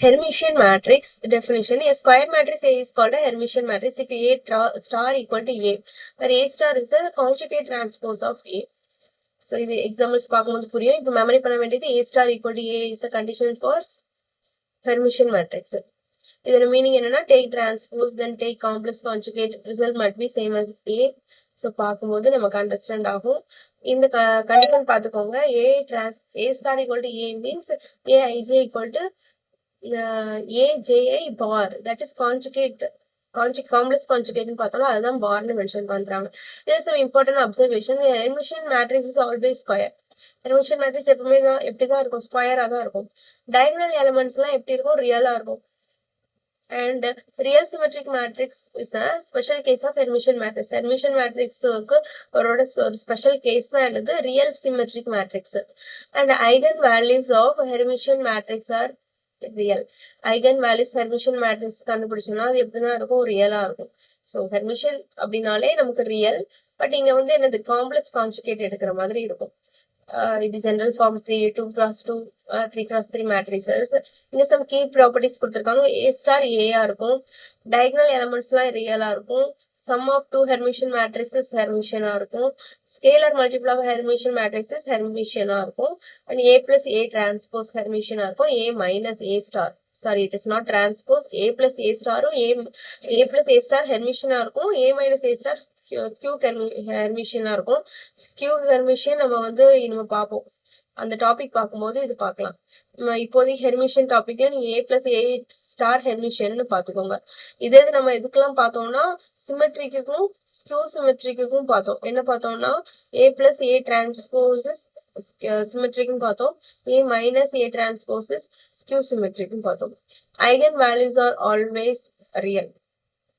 Hermitian matrix definition. A square matrix A is called a Hermitian matrix if A star equal to A, where A star is a conjugate transpose of A. So இது examples பார்க்கும்போது புரியும். இப்போ memory பண்ண வேண்டியது A star equal to A is a condition for Hermitian matrix. இதோட meaning என்னன்னா take transpose then take complex conjugate result must be same as A. So பார்க்கும்போது நமக்கு அண்டர்ஸ்டாண்ட் ஆகும். இந்த கண்டிஷன் பார்த்துக்கோங்க. A star equal to A means Aij equal to AJI bar, that is conjugate complex conjugate பார்த்தோம்னா அதுதான் பார்னு mention பண்றாங்க. There is some important observation. The Hermitian matrix is always square. Hermitian matrix எப்பவுமே எப்படிதான் இருக்கும், ஸ்கொயரா தான் இருக்கும். diagonal elements எல்லாம் எப்படி இருக்கும், ரியலா இருக்கும். And real symmetric matrix is a special case of Hermitian matrix. Hermitian matrix ஒரு special case தான் என்னது, real symmetric matrix. And eigen values of Hermitian matrix are real. Eigen values Hermitian matrix கண்டுபிடிச்சோம்னா அது எப்படிதான் இருக்கும், ரியலா இருக்கும். ஸோ ஹெர்மிஷியன் அப்படின்னாலே நமக்கு ரியல், பட் இங்க வந்து என்னது காம்ப்ளெக்ஸ் கான்ஜுகேட் எடுக்கிற மாதிரி இருக்கும். இது general form 3 2x2 3x3 matrices. இங்க சம் கீ ப்ராப்பர்ட்டிஸ் கொடுத்துருக்காங்க. A star A-ஆ இருக்கும், diagonal elements எல்லாம் ரியலா இருக்கும், sum of two Hermitian matrices Hermitian-ஆ இருக்கும், scalar multiple of Hermitian matrices Hermitian-ஆ இருக்கும், and A plus A transpose Hermitian-ஆ இருக்கும், A minus A star, sorry it is not transpose, A plus A star-உம் A plus A star Hermitian-ஆ இருக்கும், A minus A star skew Hermitian-ஆ இருக்கும். skew Hermitian நம்ம வந்து நம்ம பார்ப்போம், அந்த topic பார்க்கும்போது இது பார்க்கலாம். இப்போதைக்கு ஹெர்மிஷியன் டாபிக்ல நீங்க A plus A star ஹெர்மிஷியன் பார்த்துக்கோங்க. இதே நம்ம எதுக்கெல்லாம் பார்த்தோம்னா சிமெட்ரிக்கும் ஸ்கியூ சிமெட்ரிக்கும் பார்த்தோம். என்ன பார்த்தோம்னா A plus A transposes சிமெட்ரிக்கும் பார்த்தோம், A minus A transposes skew சிமெட்ரிக்கும் பார்த்தோம். Eigen values are always real.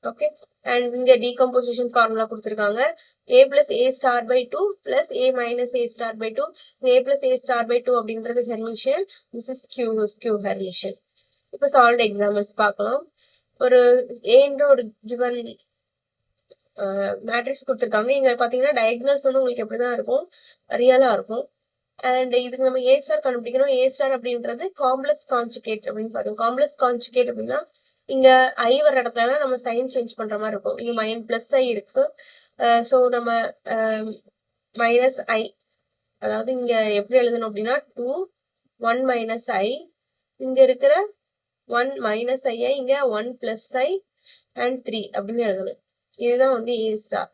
Okay, and இங்க decomposition formula கொடுத்திருக்காங்க. A plus A star by 2 plus A minus A star by 2. A plus A star by 2 அப்படின்றது Hermitian. This is skew Hermitian. இப்போ solved examples பார்க்கலாம். ஒரு A என்ற ஒரு given matrix கொடுத்திருக்காங்க. இங்க பாத்தீங்கன்னா diagonals வந்து உங்களுக்கு எப்படிதான் இருக்கும், ரியலா இருக்கும். அண்ட் இதுக்கு நம்ம A star கண்டுபிடிக்கணும். A star அப்படின்றது காம்ப்ளெக்ஸ் கான்ஜுகேட் அப்படின்னு பார்த்தோம். காம்ப்ளெக்ஸ் கான்ஜுகேட் அப்படின்னா இங்க ஐ வர இடத்துல நம்ம சைன் சேஞ்ச் பண்ற மாதிரி இருக்கும். இங்க மைன் பிளஸ் ஐ இருக்கு, ஸோ நம்ம மைனஸ் ஐ, அதாவது இங்க எப்படி எழுதணும் அப்படின்னா 2 1 மைனஸ் ஐ, இங்க இருக்கிற 1 மைனஸ் ஐ இங்க 1 பிளஸ் ஐ அண்ட் 3 அப்படின்னு எழுதணும். இதுதான் வந்து A ஸ்டார்.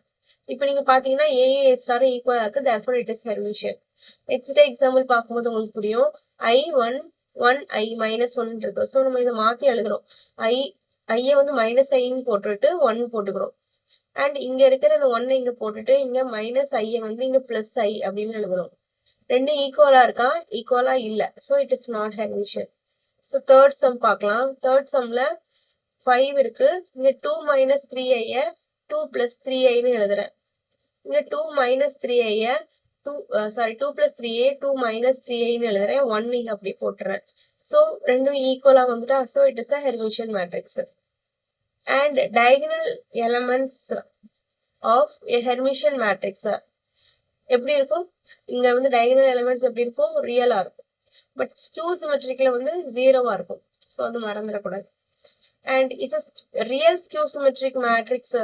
இப்போ நீங்க பாத்தீங்கன்னா A ஸ்டார் ஈக்குவலா இருக்கு, therefore it is Hermitian. Next example பார்க்கும்போது உங்களுக்கு புரியும். I1 1 I மைனஸ் 1 இருக்கு, ஸோ நம்ம இதை மாத்தி எழுதுறோம். ஐய வந்து மைனஸ் ஐன்னு போட்டுட்டு 1 போட்டுக்கிறோம். அண்ட் இங்க இருக்கிற இந்த 1 இங்க போட்டுட்டு இங்க மைனஸ் ஐய வந்து இங்க பிளஸ் ஐ அப்படின்னு எழுதுறோம். ரெண்டும் ஈக்குவலா இருக்கா, ஈக்குவலா இல்ல, so it is not Hermitian. So third sum பார்க்கலாம். தேர்ட் சம்ல 5 இருக்கு, இங்க 2 மைனஸ் 3ஐய 2 பிளஸ் 3ஐன்னு எழுதுறேன். இங்க 2 மைனஸ் 3ஐய 2 பிளஸ் 3a 2 மைனஸ் 3ஐன்னு எழுதுறேன். 1 இங்க அப்படி போட்டுறேன். ஸோ ரெண்டும் ஈக்குவலா வந்துட்டா, so it is a Hermitian matrix. And diagonal elements of a Hermitian matrix எப்படி இருக்கும், இங்க வந்து diagonal elements எப்படி இருக்கும், ரியலா இருக்கும். பட் ஸ்கியூ சிமெட்ரிக்ல வந்து ஜீரோவா இருக்கும், ஸோ அது மறந்துடக்கூடாது. And is a real skew symmetric matrix,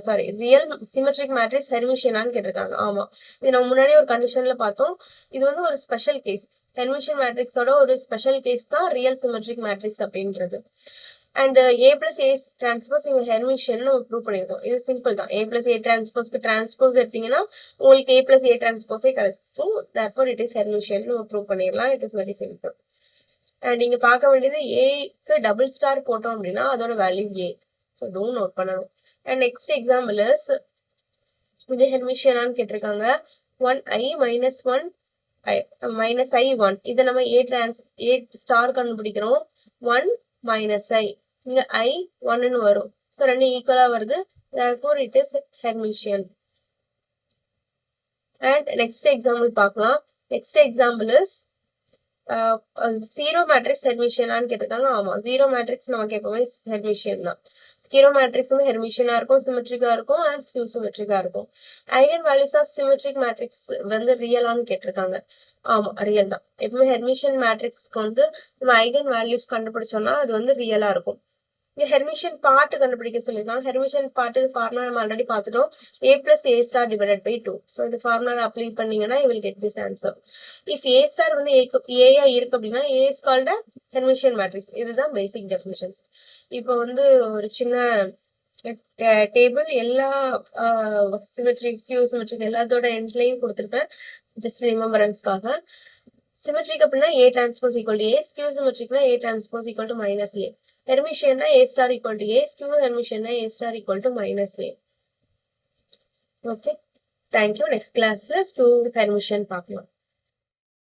sorry real symmetric matrix ஹெர்மிஷியனான்னு கேட்டிருக்காங்க. ஆமா, இது நம்ம முன்னாடியே ஒரு கண்டிஷன்ல பார்த்தோம். இது வந்து ஒரு ஸ்பெஷல் கேஸ், ஹெர்மிஷியன் மேட்ரிக்ஸோட ஒரு ஸ்பெஷல் கேஸ் தான் ரியல் சிமெட்ரிக் மேட்ரிக்ஸ் அப்படின்றது. And A plus A transpose இங்க ஹெர்மிஷியன் நம்ம ப்ரூவ் பண்ணிருக்கோம். இது சிம்பிள் தான். A plus A டிரான்ஸ்போஸ்க்கு டிரான்ஸ்போஸ் எடுத்தீங்கன்னா உங்களுக்கு A plus A டிரான்ஸ்போஸே கிடைக்கும், therefore it is Hermitian நம்ம ப்ரூவ் பண்ணிடலாம். It is very simple. And இங்க பார்க்க வேண்டியது ஏக்கு டபுள் ஸ்டார் போட்டோம் அப்படின்னா அதோட வேல்யூ A, ஸோ இதுவும் நோட் பண்ணணும். அண்ட் நெக்ஸ்ட் எக்ஸாம்பிள் இஸ், இது ஹெர்மிஷியனான்னு கேட்டிருக்காங்க. 1i மைனஸ் 1 மைனஸ் ஐ 1, இதை நம்ம A ஸ்டார் கண்டுபிடிக்கிறோம். 1 மைனஸ் ஐ, இங்க ஐ 1ன்னு வரும், ஸோ ரெண்டு ஈக்குவலா வருது, therefore it is Hermitian. And next example பார்க்கலாம். Next example is zero matrix ஹெர்மிஷியனான்னு கேட்டிருக்காங்க. ஆமா, ஜீரோ மேட்ரிக்ஸ் நமக்கு எப்பவுமே ஹெர்மிஷியன் தான். ஜீரோ மேட்ரிக்ஸ் வந்து ஹெர்மிஷியனா இருக்கும், சிமெட்ரிக்கா இருக்கும் அண்ட் ஸ்கியூ சிமெட்ரிக்கா இருக்கும். Eigen values of symmetric matrix வந்து ரியலான்னு கேட்டிருக்காங்க. ஆமா, ரியல் தான். எப்பவுமே ஹெர்மிஷியன் மேட்ரிக்ஸ்க்கு வந்து நம்ம ஐகன் வேல்யூஸ் கண்டுபிடிச்சோம்னா அது வந்து ரியலா இருக்கும். இங்க ஹெர்மிஷியன் பார்ட் கண்டுபிடிக்க சொல்லியிருக்காங்க. ஹெர்மிஷியன் பார்ட்டுக்கு ஃபார்முலா நம்ம ஆல்ரெடி பார்த்துட்டோம். a plus a star divided by 2. So இந்த ஃபார்முலா அப்ளை பண்ணீங்கன்னா you will get this answer. if a star வந்து a இருக்கு அப்படின்னா a is called a Hermitian matrix. இதுதான் பேசிக் டெஃபினிஷன்ஸ். இப்போ வந்து ஒரு சின்ன டேபிள் எல்லா சிமெட்ரிக் ஸ்கியூ சிமெட்ரிக் எல்லாத்தோட எண்ட்லையும் கொடுத்துருப்பேன் ஜஸ்ட் ரிமெம்பரன்ஸ்க்காக. சிமெட்ரிக் அப்படின்னா a transpose equal to a, skew symmetricனா a transpose equal to minus a. Hermitian a star equal to a, skew Hermitian a star equal to minus a. Okay, thank you. Next class skew with Hermitian பார்க்கலாம்.